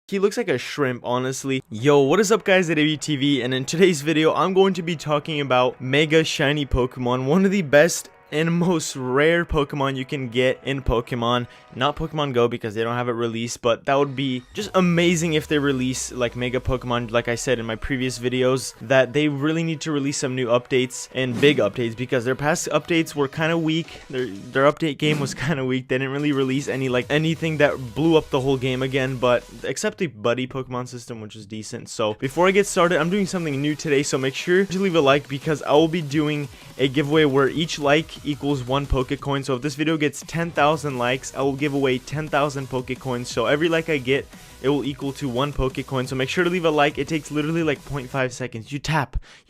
He looks like a shrimp, honestly. Yo, what is up guys at ABTV, and in today's video, I'm going to be talking about Mega Shiny Pokemon, one of the best and most rare Pokemon you can get in Pokemon. Not Pokemon Go because they don't have it released, but that would be just amazing if they release like Mega Pokemon, like I said in my previous videos, that they really need to release some new updates and big updates because their past updates were kind of weak. Their update game was kind of weak. They didn't really release anything that blew up the whole game again, but except the buddy Pokemon system, which is decent. So before I get started, I'm doing something new today, so make sure to leave a like because I will be doing a giveaway where each like equals 1 Pokecoin. So if this video gets 10,000 likes, I will give away 10,000 Pokecoins. So every like I get, it will equal to 1 Pokecoin. So make sure to leave a like. It takes literally like 0.5 seconds. You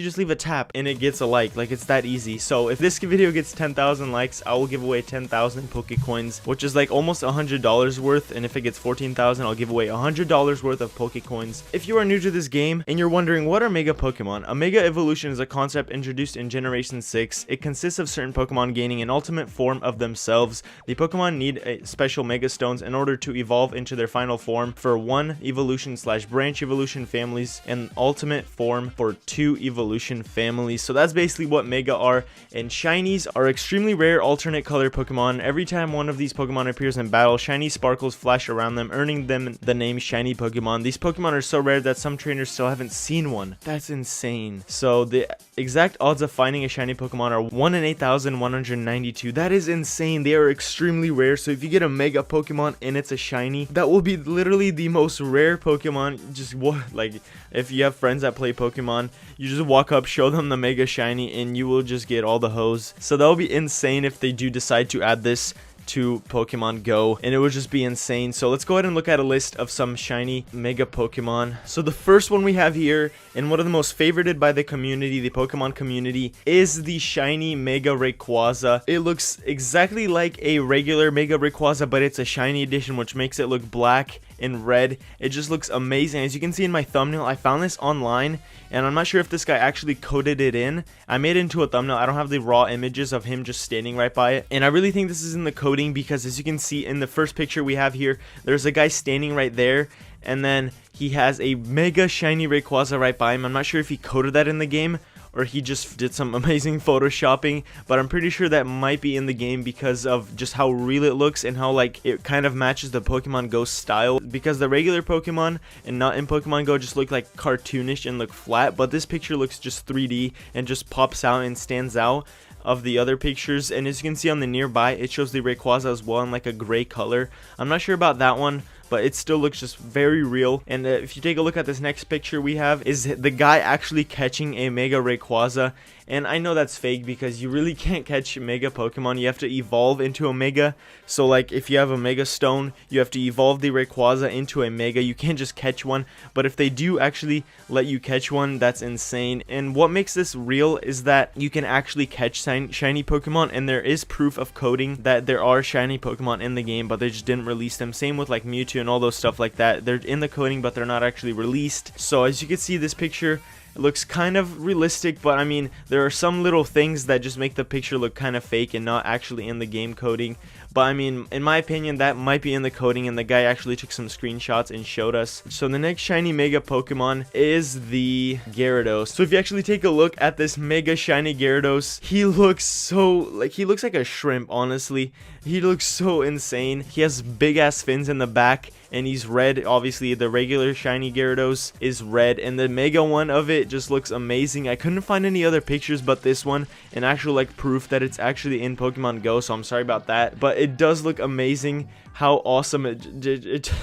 just leave a tap and it gets a like. Like, it's that easy. So if this video gets 10,000 likes, I will give away 10,000 Pokecoins, which is like almost $100 worth. And if it gets 14,000, I'll give away $100 worth of Pokecoins. If you are new to this game and you're wondering what are Mega Pokemon, a Mega Evolution is a concept introduced in Generation 6. It consists of certain Pokemon gaining an ultimate form of themselves. The Pokemon need special Mega Stones in order to evolve into their final form for 1 evolution / branch evolution families and ultimate form for 2 evolution families. So that's basically what Mega are. And Shinies are extremely rare alternate color Pokemon. Every time one of these Pokemon appears in battle, shiny sparkles flash around them, earning them the name Shiny Pokemon. These Pokemon are so rare that some trainers still haven't seen one. That's insane. So the exact odds of finding a shiny Pokemon are 1 in 8,192. That is insane. They are extremely rare. So if you get a Mega Pokemon and it's a shiny, that will be literally the most rare Pokemon. Just what, like, if you have friends that play Pokemon, you just walk up, show them the Mega Shiny, and you will just get all the hoes. So that will be insane if they do decide to add this to Pokemon Go, and it would just be insane. So let's go ahead and look at a list of some shiny Mega Pokemon. So the first one we have here, and one of the most favorited by the community, the Pokemon community, is the shiny Mega Rayquaza. It looks exactly like a regular Mega Rayquaza, but it's a shiny edition, which makes it look black and red. It just looks amazing. As you can see in my thumbnail, I found this online, and I'm not sure if this guy actually coded it in. I made it into a thumbnail. I don't have the raw images of him just standing right by it, and I really think this is in the coding because as you can see in the first picture we have here, there's a guy standing right there, and then he has a Mega Shiny Rayquaza right by him. I'm not sure if he coded that in the game or he just did some amazing photoshopping, but I'm pretty sure that might be in the game because of just how real it looks and how like it kind of matches the Pokemon Go style, because the regular Pokemon and not in Pokemon Go just look like cartoonish and look flat, but this picture looks just 3D and just pops out and stands out of the other pictures. And as you can see on the nearby, it shows the Rayquaza as well in like a gray color. I'm not sure about that one, but it still looks just very real. And if you take a look at this next picture we have, is the guy actually catching a Mega Rayquaza. And I know that's fake because you really can't catch Mega Pokemon. You have to evolve into a Mega. So like if you have a Mega Stone, you have to evolve the Rayquaza into a Mega. You can't just catch one. But if they do actually let you catch one, that's insane. And what makes this real is that you can actually catch shiny Pokemon, and there is proof of coding that there are shiny Pokemon in the game, but they just didn't release them. Same with like Mewtwo and all those stuff like that. They're in the coding, but they're not actually released. So as you can see, this picture, it looks kind of realistic, but I mean, there are some little things that just make the picture look kind of fake and not actually in the game coding. But I mean, in my opinion, that might be in the coding, and the guy actually took some screenshots and showed us. So the next shiny Mega Pokemon is the Gyarados. So if you actually take a look at this Mega Shiny Gyarados, he looks so, like, he looks like a shrimp, honestly. He looks so insane. He has big ass fins in the back, and he's red. Obviously the regular shiny Gyarados is red, and the Mega one of it just looks amazing. I couldn't find any other pictures but this one, and actual like proof that it's actually in Pokemon Go, so I'm sorry about that, but it does look amazing. How awesome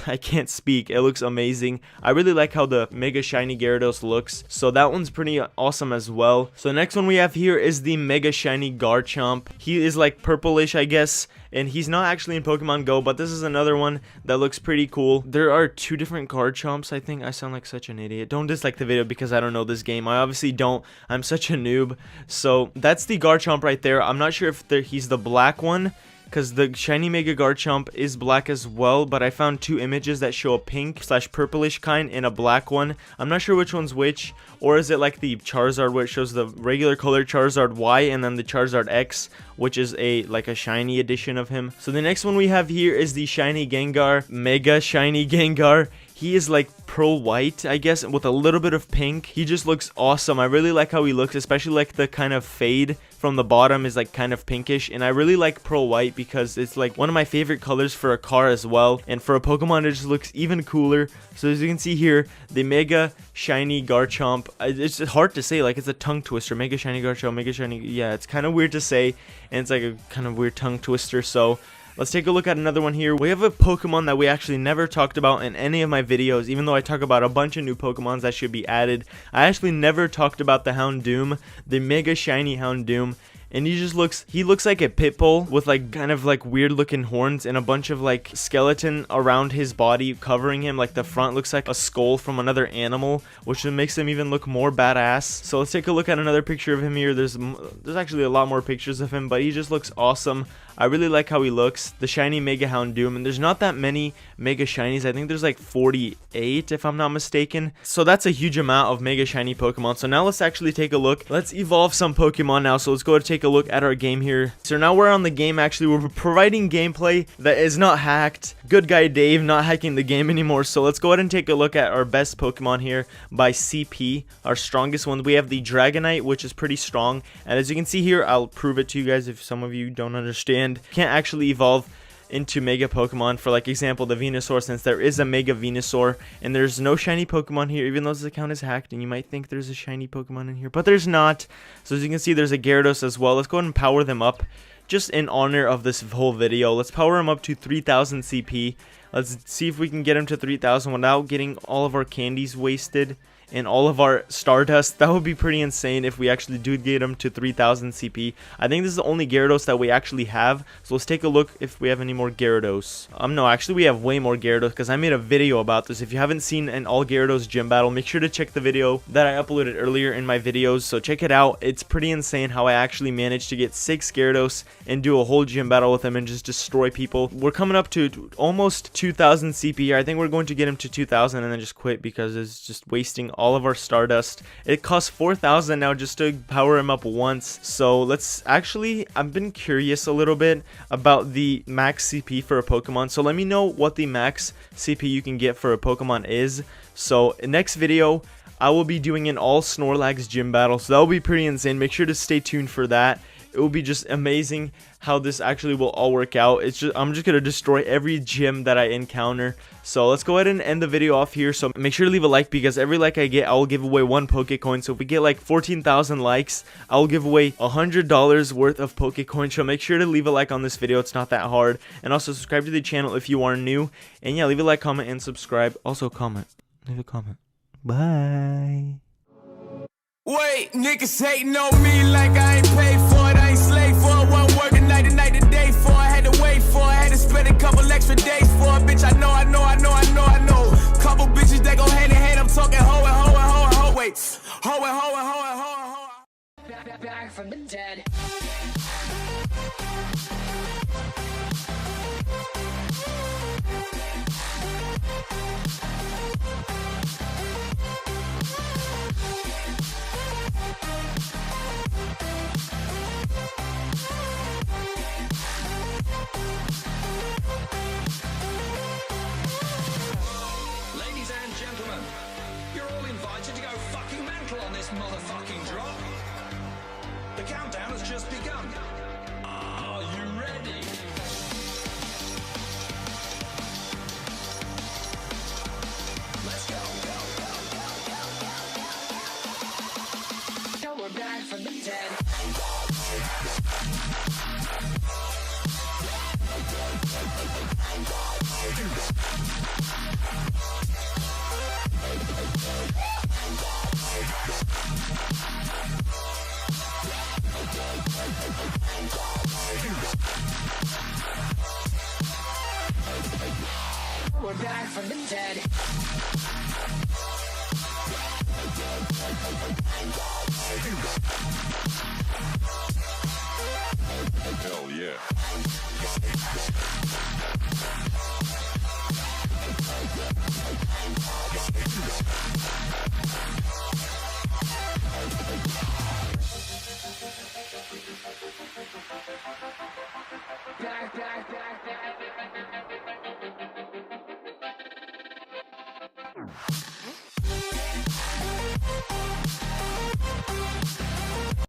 I can't speak. It looks amazing. I really like how the Mega Shiny Gyarados looks, so that one's pretty awesome as well. So the next one we have here is the Mega Shiny Garchomp. He is like purplish, I guess, and he's not actually in Pokemon Go, but this is another one that looks pretty cool. There are 2 different Garchomps, I think. I sound like such an idiot. Don't dislike the video because I don't know this game. I obviously don't. I'm such a noob. So that's the Garchomp right there. I'm not sure if he's the black one, because the shiny Mega Garchomp is black as well, but I found 2 images that show a pink / purplish kind and a black one. I'm not sure which one's which, or is it like the Charizard where it shows the regular color Charizard Y and then the Charizard X, which is like a shiny edition of him. So the next one we have here is the shiny Gengar, Mega Shiny Gengar. He is like pearl white, I guess, with a little bit of pink. He just looks awesome. I really like how he looks, especially like the kind of fade from the bottom is like kind of pinkish, and I really like pearl white because it's like one of my favorite colors for a car as well, and for a Pokemon it just looks even cooler. So as you can see here, the Mega Shiny Garchomp, it's hard to say, like it's a tongue twister. Mega Shiny Garchomp, Mega Shiny, yeah, it's kind of weird to say, and it's like a kind of weird tongue twister. So let's take a look at another one here. We have a Pokemon that we actually never talked about in any of my videos, even though I talk about a bunch of new Pokemons that should be added. I actually never talked about the Houndoom, the Mega Shiny Houndoom. And he looks like a pit bull with like kind of like weird looking horns and a bunch of like skeleton around his body covering him. Like the front looks like a skull from another animal, which makes him even look more badass. So let's take a look at another picture of him here. There's actually a lot more pictures of him, but he just looks awesome. I really like how he looks, the shiny Mega Houndoom, and there's not that many Mega Shinies. I think there's like 48 if I'm not mistaken. So that's a huge amount of Mega Shiny Pokemon. So now let's actually take a look. Let's evolve some Pokemon now. So let's go to take a look at our game here. So now we're on the game. Actually, we're providing gameplay that is not hacked. Good guy Dave not hacking the game anymore. So let's go ahead and take a look at our best Pokemon here by CP, our strongest one. We have the Dragonite, which is pretty strong, and as you can see here, I'll prove it to you guys if some of you don't understand. Can't actually evolve into Mega Pokemon, for like example the Venusaur, since there is a Mega Venusaur, and there's no shiny Pokemon here, even though this account is hacked, and you might think there's a shiny Pokemon in here, but there's not. So as you can see, there's a Gyarados as well. Let's go ahead and power them up just in honor of this whole video. Let's power him up to 3000 CP. Let's see if we can get him to 3000 without getting all of our candies wasted and all of our Stardust. That would be pretty insane if we actually do get him to 3000 CP. I think this is the only Gyarados that we actually have. So let's take a look if we have any more Gyarados. No, actually we have way more Gyarados because I made a video about this. If you haven't seen an all Gyarados gym battle, make sure to check the video that I uploaded earlier in my videos. So check it out. It's pretty insane how I actually managed to get 6 Gyarados and do a whole gym battle with them and just destroy people. We're coming up to almost 2000 CP here. I think we're going to get him to 2000 and then just quit because it's just wasting all of our Stardust. It costs 4000 now just to power him up once. So let's actually, I've been curious a little bit about the max CP for a Pokemon. So let me know what the max CP you can get for a Pokemon is. So next video, I will be doing an all Snorlax gym battle. So that will be pretty insane. Make sure to stay tuned for that. It will be just amazing how this actually will all work out. I'm just gonna destroy every gym that I encounter. So let's go ahead and end the video off here. So make sure to leave a like, because every like I get, I will give away 1 Pokecoin. So if we get like 14,000 likes, I will give away $100 worth of Pokecoin. So make sure to leave a like on this video. It's not that hard. And also subscribe to the channel if you are new. And yeah, leave a like, comment, and subscribe. Also comment. Leave a comment. Bye. Wait, niggas hating on me like I ain't paid for it, I ain't slave for it. One working night and day for it. I had to wait for it, had to spend a couple extra days for it. Bitch, I know. Couple bitches that go hand in hand, I'm talking ho, wait. Ho. Back from the dead. Ladies and gentlemen, you're all invited to go fucking mental on this motherfucking drop. The countdown has just begun. Are you ready? Let's go. So we're back from the dead. We're back from the dead. Hell yeah. Back.